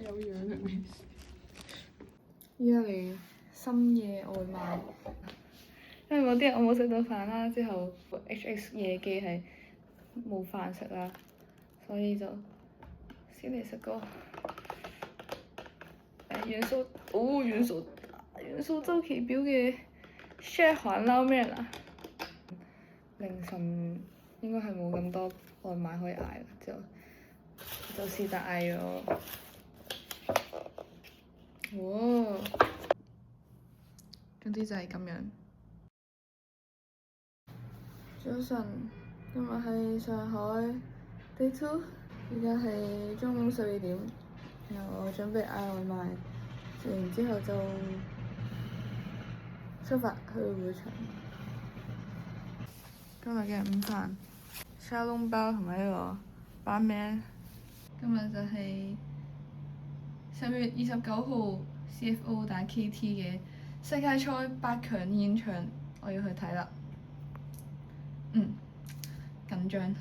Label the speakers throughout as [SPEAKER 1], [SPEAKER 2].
[SPEAKER 1] 有樣係咩事？
[SPEAKER 2] 依家嚟深夜外賣，因為嗰啲我冇食到飯啦，之後 HX 夜機係冇飯食啦，所以就先嚟食個元素週期表嘅蝦環撈麵啦。凌晨應該係冇咁多外賣可以嗌啦，就是但嗌咗。哇！總之就係咁樣。早晨，今日喺上海 Day 2，而家係中午12點，然後我準備嗌外賣，食完之後就出發去會場。今日嘅午飯沙龍包同埋呢個板麵。今日就係10月29號 CFO 打 KT 嘅世界賽8強現場，我要去睇啦。緊張。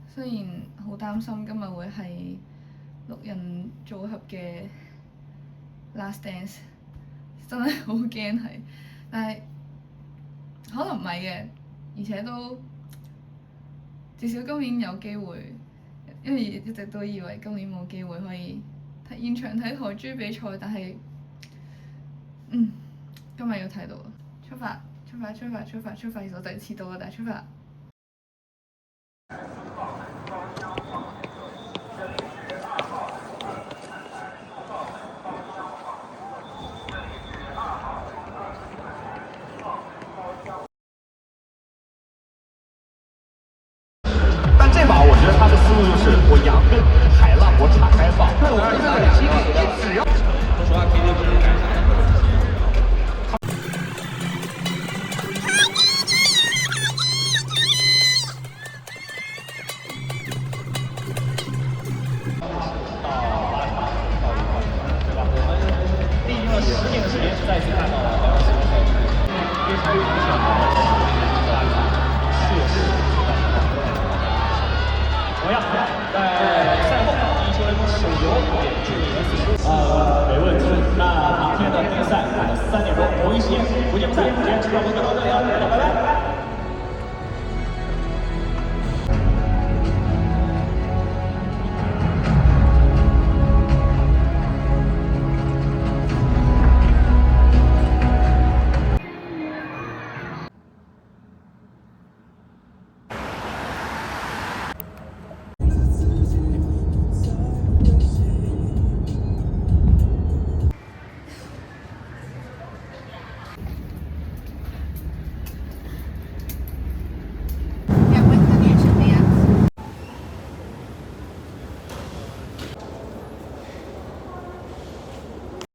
[SPEAKER 2] 雖然好擔心今日會係6人組合嘅 Last Dance， 真係好驚係，但係可能唔係嘅，而且都至少今年有機會，因為一直都以為今年冇機會可以睇現場睇台珠比賽，但係今日要睇到啦！出發！其實我就係遲到啦，但係出發。
[SPEAKER 3] 但这把我觉得他的思路就是我养根海浪，我敞开放。对，我觉得很激烈，你只要说实话 ，KT 不是干啥。10年的时间是再次看到了台湾选手非常明显的同样在赛后一些手游也注意没问题。那明天的比赛3点钟同一时间不见不散。